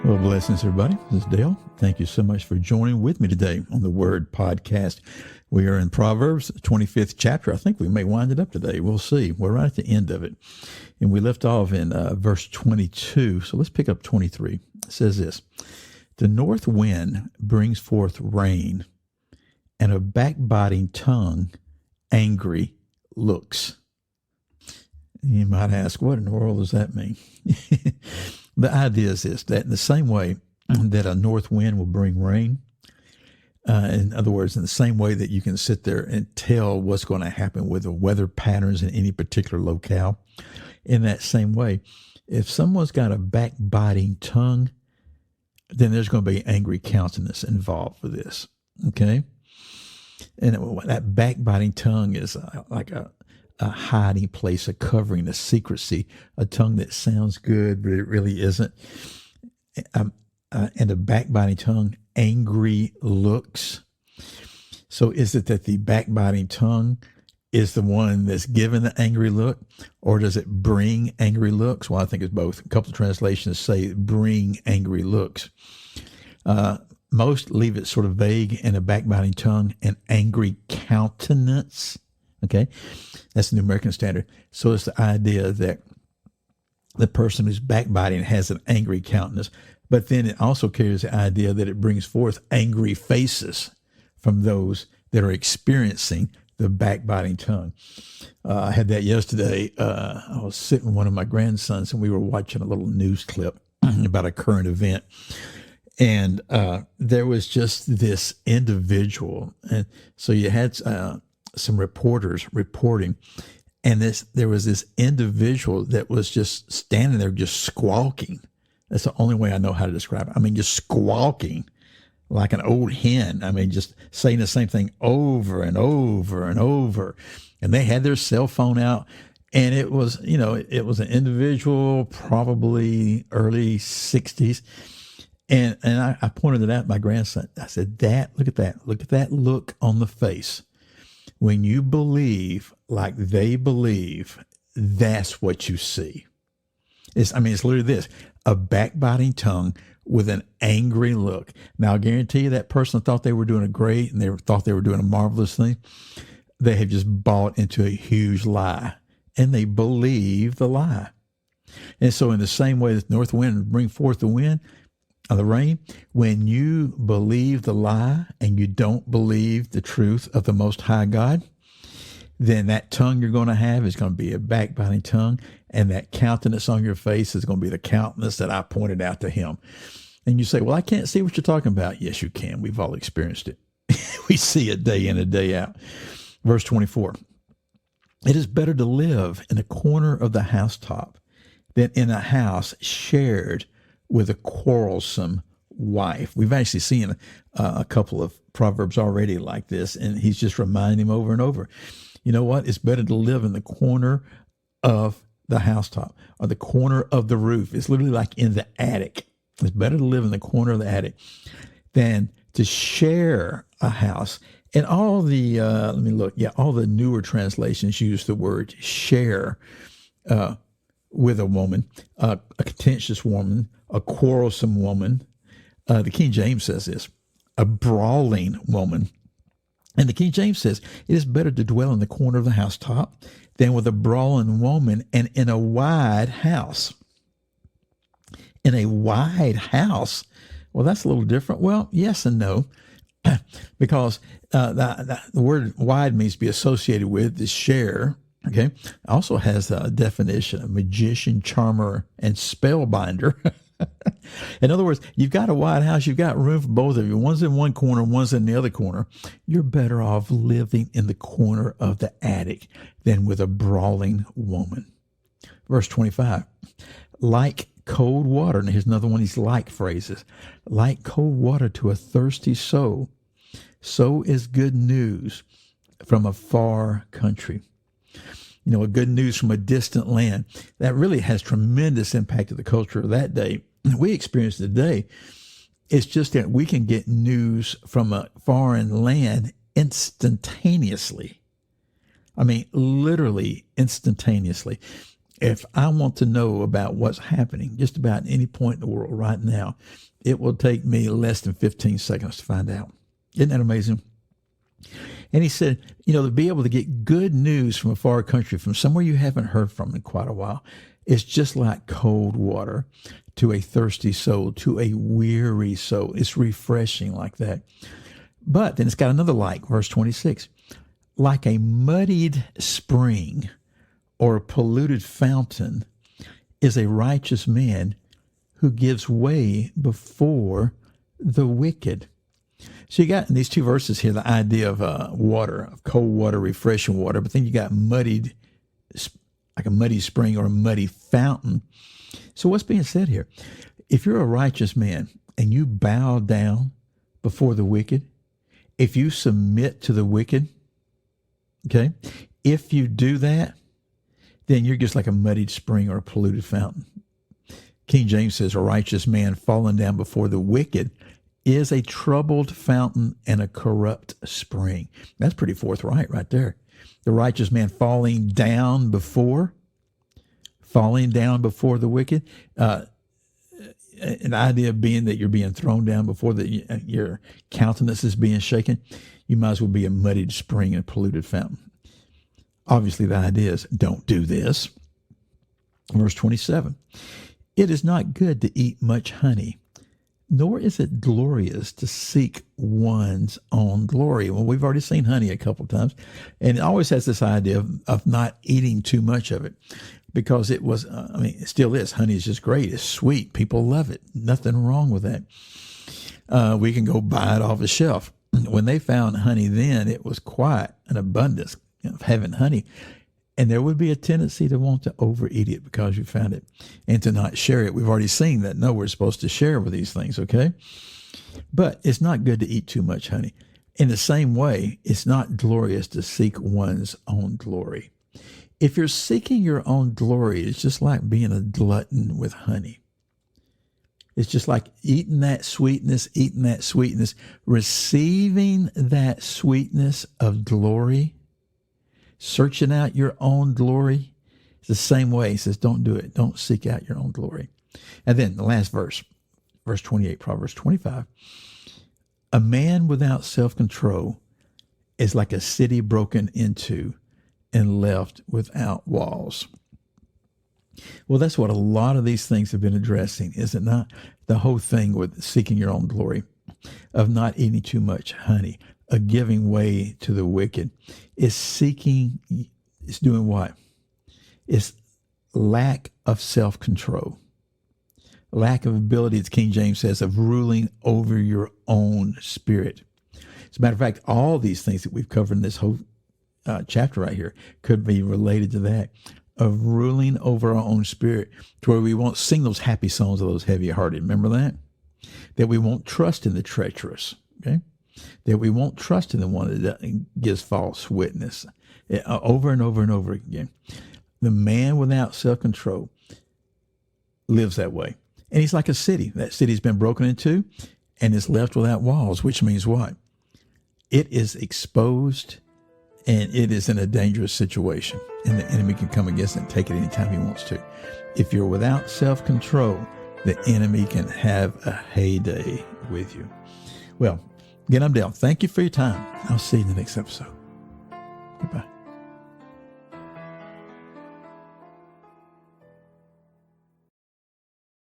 Well, blessings, everybody. This is Dale. Thank you so much for joining with me today on the Word Podcast. We are in Proverbs, 25th chapter. I think we may wind it up today. We'll see. We're right at the end of it. And we left off in verse 22. So let's pick up 23. It says this: "The north wind brings forth rain, and a backbiting tongue angry looks." You might ask, what in the world does that mean? The idea is this, that in the same way that a north wind will bring rain, in other words, in the same way that you can sit there and tell what's going to happen with the weather patterns in any particular locale, in that same way, if someone's got a backbiting tongue, then there's going to be angry countenance involved with this, okay? And that backbiting tongue is like a hiding place, a covering, a secrecy, a tongue that sounds good, but it really isn't. And a backbiting tongue, angry looks. So is it that the backbiting tongue is the one that's given the angry look, or does it bring angry looks? Well, I think it's both. A couple of translations say bring angry looks. Most leave it sort of vague, and a backbiting tongue, an angry countenance. Okay, that's the New American Standard. So it's the idea that the person who's backbiting has an angry countenance, but then it also carries the idea that it brings forth angry faces from those that are experiencing the backbiting tongue. I had that yesterday. I was sitting with one of my grandsons, and we were watching a little news clip about a current event. And there was just this individual. And so you had some reporters reporting, and there was this individual that was just standing there just squawking. That's the only way I know how to describe it. I mean, just squawking like an old hen. I mean, just saying the same thing over and over and over. And they had their cell phone out, and it was, it was an individual, probably early 60s. And I pointed it out to my grandson. I said, look at that look on the face. When you believe like they believe, that's what you see. It's literally this: a backbiting tongue with an angry look. Now, I guarantee you that person thought they were doing a great, and they thought they were doing a marvelous thing. They have just bought into a huge lie, and they believe the lie. And so in the same way that the north wind bring forth the wind, the rain, when you believe the lie and you don't believe the truth of the Most High God, then that tongue you're going to have is going to be a backbiting tongue, and that countenance on your face is going to be the countenance that I pointed out to him. And you say, well, I can't see what you're talking about. Yes, you can. We've all experienced it. We see it day in and day out. Verse 24, "It is better to live in a corner of the housetop than in a house shared with a quarrelsome wife." We've actually seen a couple of Proverbs already like this, and he's just reminding him over and over. You know what? It's better to live in the corner of the housetop or the corner of the roof. It's literally like in the attic. It's better to live in the corner of the attic than to share a house. And all the, all the newer translations use the word share with a woman, a contentious woman, a quarrelsome woman. The King James says this: a brawling woman. And the King James says, it is better to dwell in the corner of the housetop than with a brawling woman and in a wide house. In a wide house? Well, that's a little different. Well, yes and no, because the word wide means to be associated with, to share. Okay. It also has a definition of magician, charmer, and spellbinder. In other words, you've got a wide house, you've got room for both of you. One's in one corner, one's in the other corner. You're better off living in the corner of the attic than with a brawling woman. Verse 25, "Like cold water." Now here's another one of these like phrases. "Like cold water to a thirsty soul, so is good news from a far country." A good news from a distant land. That really has tremendous impact to the culture of that day. We experience today. It's just that we can get news from a foreign land instantaneously. I mean, literally instantaneously. If I want to know about what's happening just about any point in the world right now, it will take me less than 15 seconds to find out. Isn't that amazing? And he said, to be able to get good news from a far country, from somewhere you haven't heard from in quite a while, is just like cold water to a thirsty soul, to a weary soul. It's refreshing like that. But then it's got another like, verse 26, like a muddied spring or a polluted fountain is a righteous man who gives way before the wicked. So you got in these two verses here the idea of water, of cold water, refreshing water, but then you got muddied, like a muddy spring or a muddy fountain. So what's being said here? If you're a righteous man and you bow down before the wicked, if you submit to the wicked, okay, if you do that, then you're just like a muddied spring or a polluted fountain. King James says, a righteous man fallen down before the wicked is a troubled fountain and a corrupt spring. That's pretty forthright right there. The righteous man falling down before the wicked. An idea being that you're being thrown down before your countenance is being shaken. You might as well be a muddied spring and a polluted fountain. Obviously, the idea is don't do this. Verse 27, it is not good to eat much honey, nor is it glorious to seek one's own glory. Well, we've already seen honey a couple of times, and it always has this idea of not eating too much of it, because it was, it still is. Honey is just great. It's sweet. People love it. Nothing wrong with that. We can go buy it off the shelf. When they found honey then, it was quite an abundance of having honey. And there would be a tendency to want to overeat it because you found it and to not share it. We've already seen that. No, we're supposed to share with these things, okay? But it's not good to eat too much honey. In the same way, it's not glorious to seek one's own glory. If you're seeking your own glory, it's just like being a glutton with honey. It's just like eating that sweetness, receiving that sweetness of glory, searching out your own glory. It's the same way. He says, don't do it. Don't seek out your own glory. And then the last verse, verse 28, Proverbs 25. A man without self-control is like a city broken into and left without walls. Well, that's what a lot of these things have been addressing, is it not? The whole thing with seeking your own glory, of not eating too much honey, of giving way to the wicked, is seeking, it's doing what? It's lack of self-control, lack of ability, as King James says, of ruling over your own spirit. As a matter of fact, all these things that we've covered in this whole chapter right here could be related to that, of ruling over our own spirit, to where we won't sing those happy songs of those heavy-hearted. Remember that? That we won't trust in the treacherous, okay? That we won't trust in the one that gives false witness over and over and over again. The man without self-control lives that way. And he's like a city. That city's been broken into and is left without walls, which means what? It is exposed and it is in a dangerous situation. And the enemy can come against it and take it anytime he wants to. If you're without self-control, the enemy can have a heyday with you. Well, again, I'm Dale. Thank you for your time. I'll see you in the next episode. Goodbye.